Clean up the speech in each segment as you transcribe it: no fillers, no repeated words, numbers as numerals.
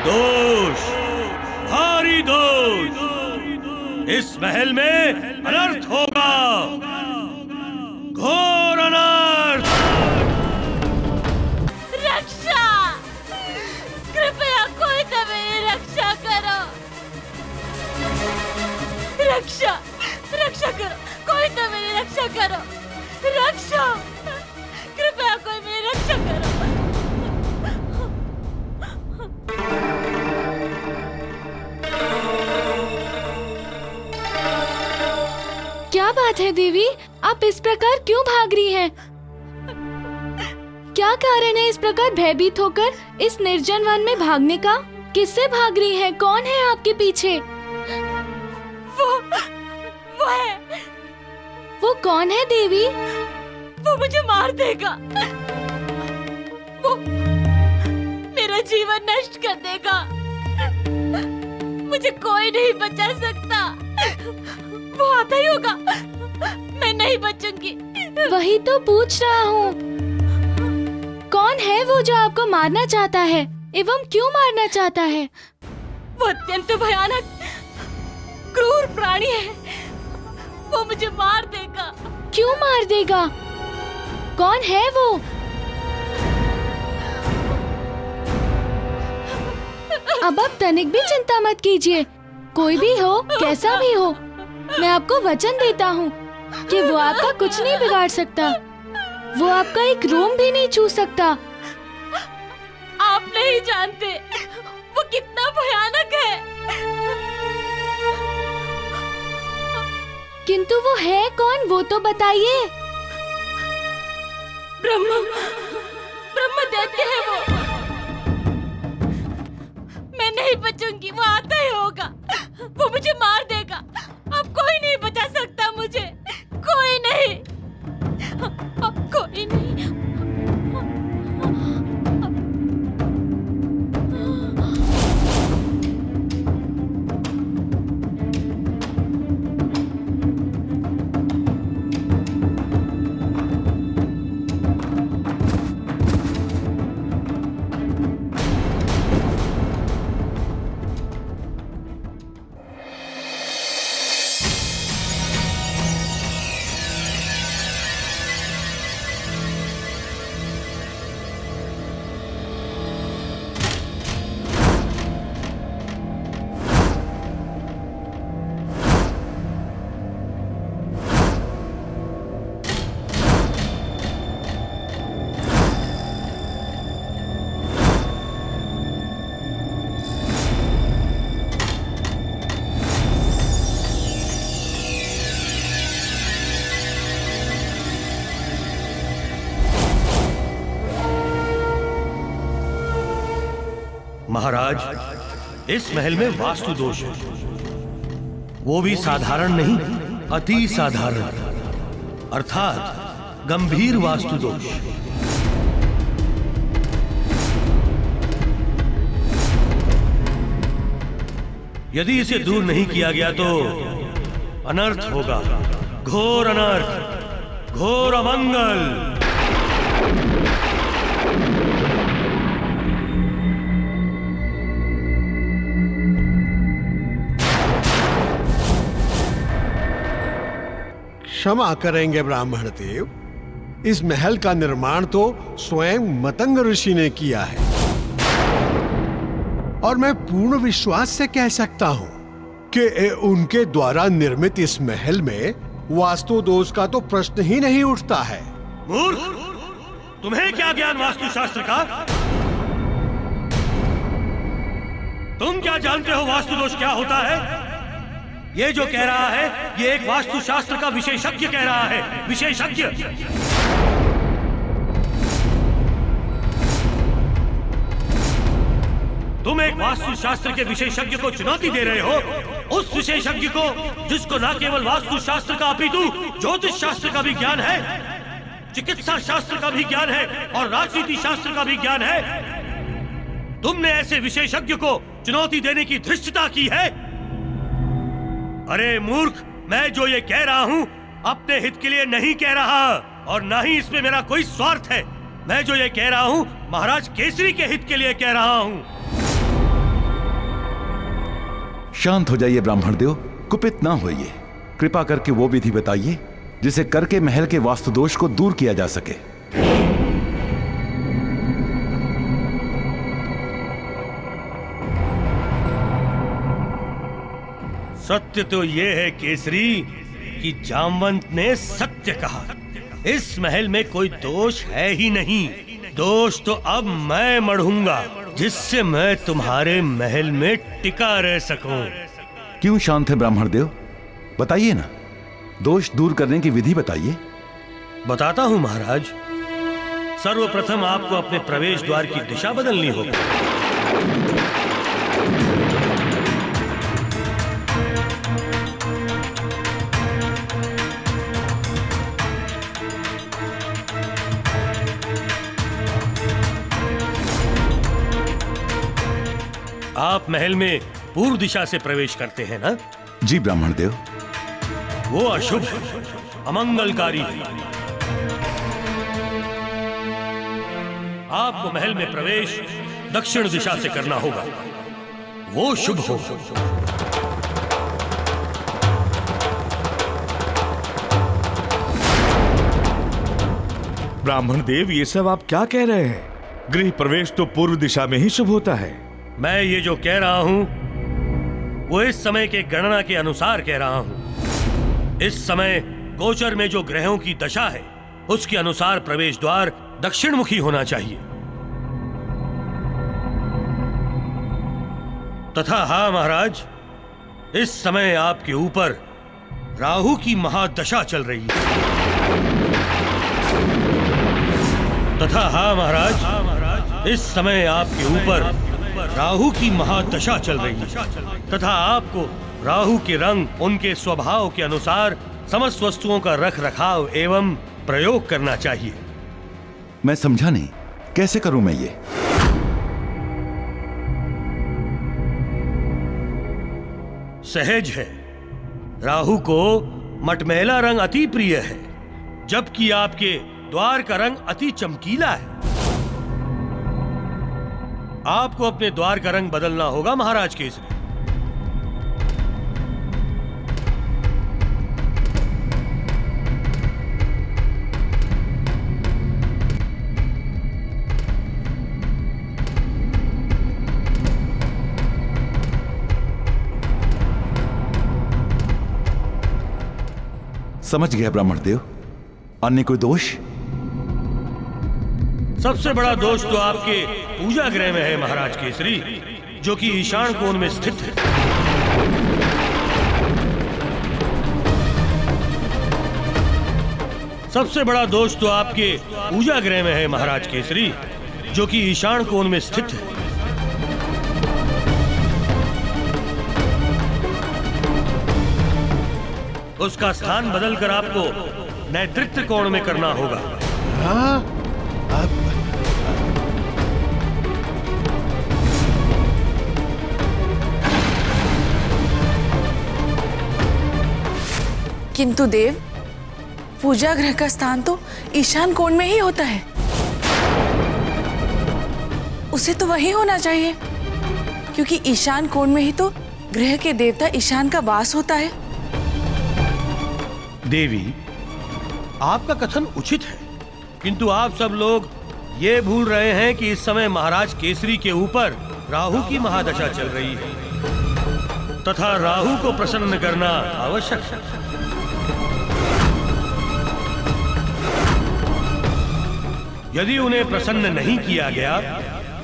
दोष, भारी दोष। इस महल में अनर्थ होगा, घोर अनर्थ। रक्षा, कृपया कोई तो मेरी रक्षा करो। रक्षा, रक्षा करो, कोई तो मेरी रक्षा करो। रक्षा, कृपया कोई मेरी रक्षा करो। क्या बात है देवी, आप इस प्रकार क्यों भाग रही हैं? क्या कारण है इस प्रकार भयभीत होकर इस निर्जन वन में भागने का? किससे भाग रही हैं? कौन है आपके पीछे? वो है। वो कौन है देवी? वो मुझे मार देगा। वो मेरा जीवन नष्ट कर देगा। मुझे कोई नहीं बचा सकता। वो आता ही होगा, मैं नहीं बचूंगी। वही तो पूछ रहा हूँ, कौन है वो जो आपको मारना चाहता है एवं क्यों मारना चाहता है? वो अत्यंत भयानक क्रूर प्राणी है। वो मुझे मार देगा। क्यों मार देगा? कौन है वो? अब आप तनिक भी चिंता मत कीजिए। कोई भी हो, कैसा भी हो, मैं आपको वचन देता हूँ कि वो आपका कुछ नहीं बिगाड़ सकता। वो आपका एक रोम भी नहीं छू सकता। आप नहीं जानते वो कितना भयानक है। किंतु वो है कौन, वो तो बताइए। ब्रह्म दैत्य है वो। मैं नहीं बचूंगी, वो आता ही होगा। वो मुझे मार देगा। अब कोई नहीं बचा सकता मुझे, कोई नहीं, अब कोई नहीं। महाराज, इस महल में वास्तु दोष है। वो भी साधारण नहीं, अति साधारण, अर्थात गंभीर वास्तु दोष। यदि इसे दूर नहीं किया गया तो अनर्थ होगा, घोर अनर्थ, घोर अमंगल। क्षमा करेंगे ब्राह्मण देव, इस महल का निर्माण तो स्वयं मतंग ऋषि ने किया है और मैं पूर्ण विश्वास से कह सकता हूं कि उनके द्वारा निर्मित इस महल में वास्तु दोष का तो प्रश्न ही नहीं उठता है। मूर्ख, तुम्हें क्या ज्ञान वास्तुशास्त्र का? तुम क्या जानते हो वास्तु दोष क्या होता है? ये जो कह रहा है, ये एक वास्तुशास्त्र का विशेषज्ञ कह रहा है, विशेषज्ञ। तुम एक वास्तुशास्त्र के विशेषज्ञ को चुनौती दे रहे हो, उस विशेषज्ञ को जिसको न केवल वास्तुशास्त्र का अपितु ज्योतिष शास्त्र का भी ज्ञान है, चिकित्सा शास्त्र का भी ज्ञान है और राजनीति शास्त्र का भी ज्ञान है। तुमने ऐसे विशेषज्ञ को चुनौती देने की धृष्टता की है। अरे मूर्ख, मैं जो ये कह रहा हूं अपने हित के लिए नहीं कह रहा और ना ही इसमें मेरा कोई स्वार्थ है। मैं जो ये कह रहा हूं महाराज केसरी के हित के लिए कह रहा हूं। शांत हो जाइए ब्राह्मण देव, कुपित ना होइए। कृपा करके वो विधि बताइए जिसे करके महल के वास्तु दोष को दूर किया जा सके। सत्य तो ये है केसरी कि जामवंत ने सत्य कहा। इस महल में कोई दोष है ही नहीं। दोष तो अब मैं मढ़ूंगा, जिससे मैं तुम्हारे महल में टिका रह सकूं। क्यों शांत है ब्राह्मण देव, बताइए ना, दोष दूर करने की विधि बताइए। बताता हूं महाराज। सर्वप्रथम आपको अपने प्रवेश द्वार की दिशा बदलनी होगी। आप महल में पूर्व दिशा से प्रवेश करते हैं ना? जी ब्राह्मण देव। वो अशुभ है, अमंगलकारी है। आपको महल में प्रवेश दक्षिण दिशा से करना होगा, वो शुभ होगा। ब्राह्मण देव, ये सब आप क्या कह रहे हैं? गृह प्रवेश तो पूर्व दिशा में ही शुभ होता है। मैं ये जो कह रहा हूं वो इस समय के गणना के अनुसार कह रहा हूं। इस समय गोचर में जो ग्रहों की दशा है उसके अनुसार प्रवेश द्वार दक्षिण मुखी होना चाहिए। तथा हाँ महाराज, इस समय आपके ऊपर राहु की महादशा चल रही है। तथा हाँ महाराज, इस समय आपके ऊपर राहु की महादशा चल रही है। तथा आपको राहु के रंग उनके स्वभाव के अनुसार समस्त वस्तुओं का रख रखाव एवं प्रयोग करना चाहिए। मैं समझा नहीं, कैसे करूं मैं ये? सहज है। राहु को मटमैला रंग अति प्रिय है, जबकि आपके द्वार का रंग अति चमकीला है। आपको अपने द्वार का रंग बदलना होगा महाराज केसरी। समझ गया ब्राह्मण देव। अन्य कोई दोष? सबसे बड़ा दोष तो आपके पूजा गृह में है महाराज केसरी, जो कि ईशान कोण में स्थित है। सबसे बड़ा दोष तो आपके पूजा गृह में है महाराज केसरी, जो कि ईशान कोण में स्थित है। उसका स्थान बदलकर आपको नैतृत्व कोण में करना होगा। हाँ? किंतु देव, पूजा गृह का स्थान तो ईशान कोण में ही होता है। उसे तो वही होना चाहिए, क्योंकि ईशान कोण में ही तो गृह के देवता ईशान का वास होता है। देवी, आपका कथन उचित है, किंतु आप सब लोग ये भूल रहे हैं कि इस समय महाराज केसरी के ऊपर राहु की महादशा चल रही है, तथा राहु को प्रसन्न करना आवश्यक है। यदि उन्हें प्रसन्न नहीं किया गया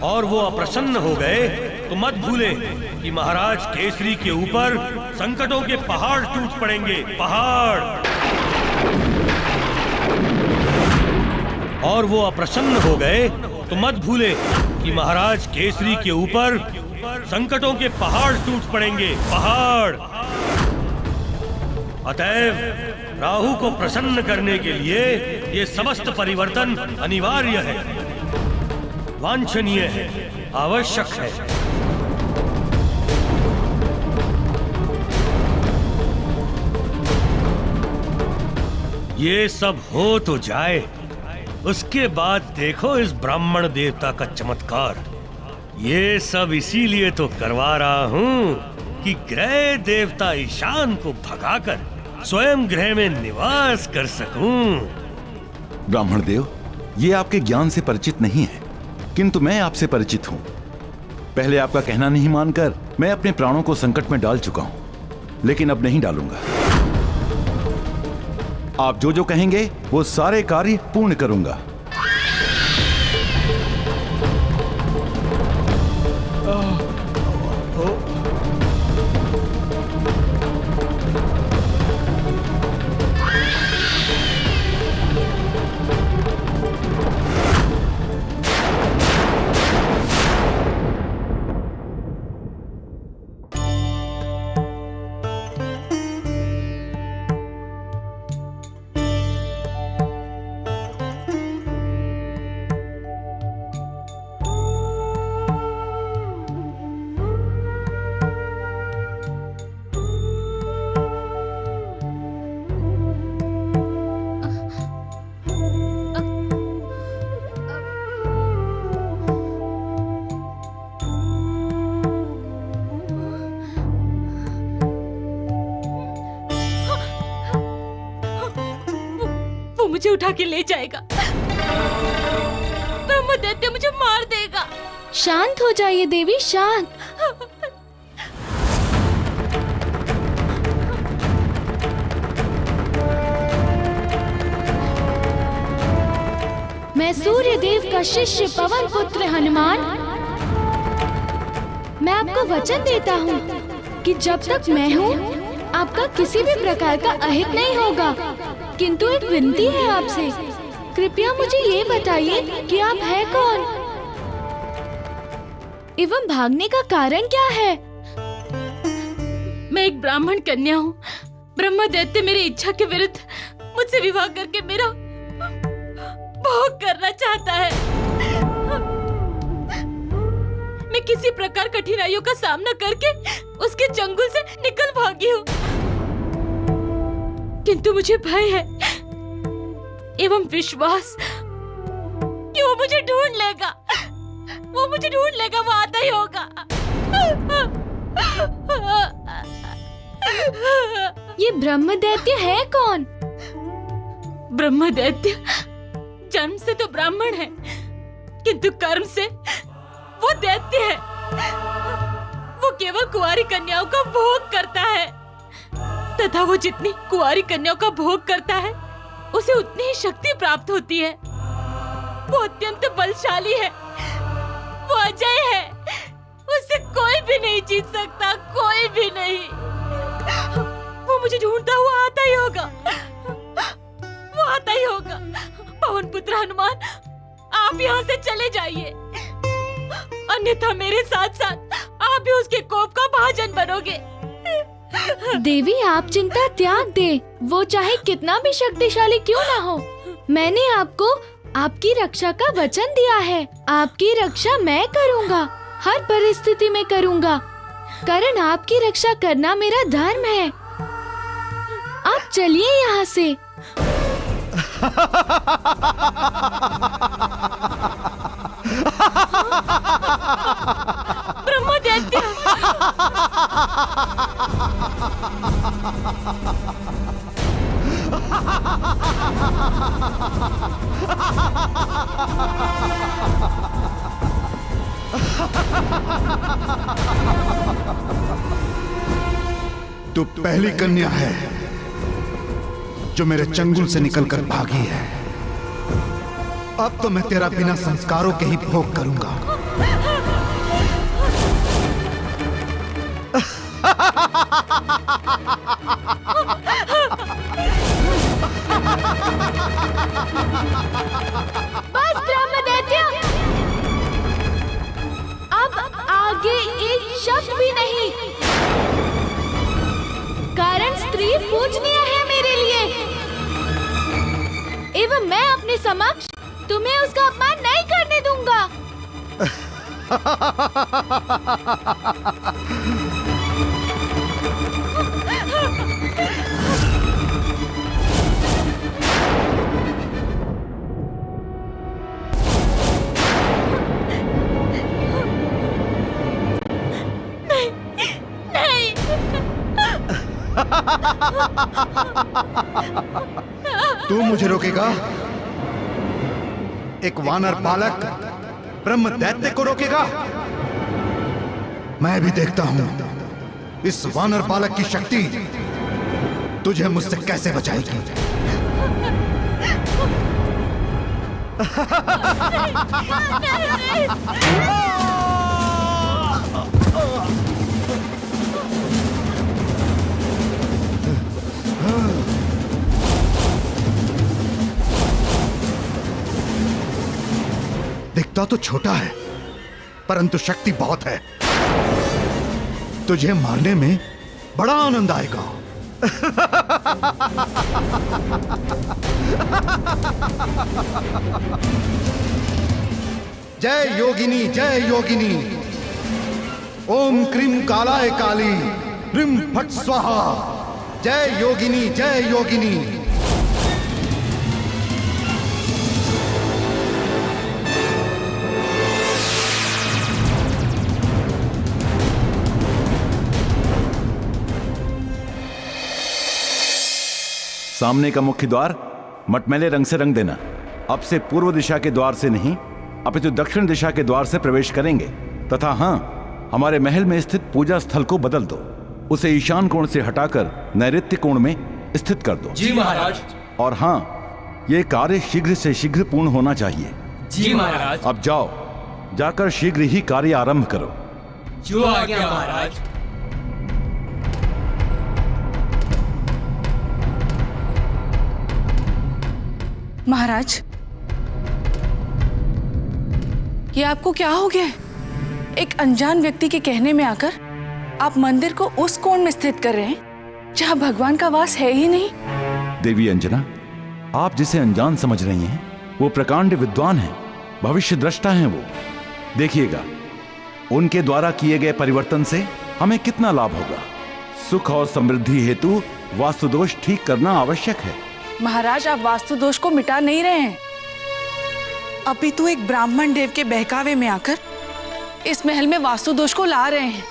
और वो अप्रसन्न हो गए, तो मत भूले कि महाराज केसरी के ऊपर संकटों के पहाड़ टूट पड़ेंगे, पहाड़। और वो अप्रसन्न हो गए तो मत भूले कि महाराज केसरी के ऊपर संकटों के पहाड़ टूट पड़ेंगे, पहाड़। अतएव राहु को प्रसन्न करने के लिए ये समस्त परिवर्तन अनिवार्य है, वांछनीय है, आवश्यक है। ये सब हो तो जाए, उसके बाद देखो इस ब्राह्मण देवता का चमत्कार। ये सब इसीलिए तो करवा रहा हूँ कि ग्रह देवता ईशान को भगाकर स्वयं ग्रह में निवास कर सकूं। ब्राह्मण देव, ये आपके ज्ञान से परिचित नहीं है, किंतु मैं आपसे परिचित हूं। पहले आपका कहना नहीं मानकर मैं अपने प्राणों को संकट में डाल चुका हूं, लेकिन अब नहीं डालूंगा। आप जो जो कहेंगे वो सारे कार्य पूर्ण करूंगा। मुझे उठा के ले जाएगा। ब्रह्म दैत्य मुझे मार देगा। शांत हो जाइए देवी, शांत। मैं सूर्य देव का शिष्य पवन पुत्र हनुमान, मैं आपको वचन देता हूँ कि जब तक मैं हूँ आपका किसी भी प्रकार का अहित नहीं होगा। किंतु एक विनती है आपसे, कृपया मुझे ये बताइए कि आप है कौन एवं भागने का कारण क्या है? मैं एक ब्राह्मण कन्या हूँ। ब्रह्म दैत्य मेरी इच्छा के विरुद्ध मुझसे विवाह करके मेरा भोग करना चाहता है। मैं किसी प्रकार कठिनाइयों का सामना करके उसके चंगुल से निकल भागी हूँ, किंतु मुझे भय है एवं विश्वास कि वो मुझे ढूंढ लेगा। वो मुझे ढूंढ लेगा, वो आता ही होगा। ये ब्रह्म दैत्य है कौन? ब्रह्म दैत्य जन्म से तो ब्राह्मण है, किंतु कर्म से वो दैत्य है। वो केवल कुंवारी कन्याओं का भोग करता है, तथा वो जितनी कुंवारी कन्याओं का भोग करता है उसे उतनी ही शक्ति प्राप्त होती है। वो अत्यंत बलशाली है, वो अजय है, उससे कोई भी नहीं जीत सकता, कोई भी नहीं। वो मुझे ढूंढता हुआ आता ही होगा, वो आता ही होगा। पवन पुत्र हनुमान, आप यहाँ से चले जाइए, अन्यथा मेरे साथ साथ आप भी उसके कोप का भाजन बनोगे। देवी आप चिंता त्याग दे, वो चाहे कितना भी शक्तिशाली क्यों ना हो। मैंने आपको आपकी रक्षा का वचन दिया है, आपकी रक्षा मैं करूँगा, हर परिस्थिति में करूँगा, कारण आपकी रक्षा करना मेरा धर्म है। आप चलिए यहाँ से। ब्रह्म दैत्य, तू पहली कन्या है जो मेरे चंगुल से निकलकर भागी है। अब तो मैं तेरा बिना संस्कारों के ही भोग करूंगा। बस ब्रह्म दैत्य, अब आगे एक शब्द भी नहीं, कारण स्त्री पूजनीय है मेरे लिए एवं मैं अपने समक्ष तुम्हें उसका अपमान नहीं करने दूंगा। तू मुझे रोकेगा? एक वानर बालक ब्रह्म दैत्य को रोकेगा? मैं भी देखता हूं इस वानर बालक की शक्ति तुझे मुझसे कैसे बचाएगी। दिखता तो छोटा है परंतु शक्ति बहुत है। तुझे मारने में बड़ा आनंद आएगा। जय योगिनी, जय योगिनी। ओम क्रीम कालाय काली ह्रीं फट स्वाहा। जय योगिनी, जय योगिनी। सामने का मुख्य द्वार मटमैले रंग से रंग देना। अब से पूर्व दिशा के द्वार से नहीं अपितु दक्षिण दिशा के द्वार से प्रवेश करेंगे। तथा हाँ, हमारे महल में स्थित पूजा स्थल को बदल दो। उसे ईशान कोण से हटाकर नैऋत्य कोण में स्थित कर दो। जी महाराज। और हाँ, ये कार्य शीघ्र से शीघ्र पूर्ण होना चाहिए। जी महाराज। अब जाओ, जाकर शीघ्र ही कार्य आरंभ करो। जो आज्ञा महाराज। महाराज, ये आपको क्या हो गया? एक अनजान व्यक्ति के कहने में आकर आप मंदिर को उस कोण में स्थित कर रहे हैं जहां भगवान का वास है ही नहीं। देवी अंजना, आप जिसे अनजान समझ रही हैं वो प्रकांड विद्वान हैं, भविष्य दृष्टा हैं। वो देखिएगा उनके द्वारा किए गए परिवर्तन से हमें कितना लाभ होगा। सुख और समृद्धि हेतु वास्तु दोष ठीक करना आवश्यक है। महाराज, आप वास्तु दोष को मिटा नहीं रहे हैं, अभी तो एक ब्राह्मण देव के बहकावे में आकर इस महल में वास्तु दोष को ला रहे हैं।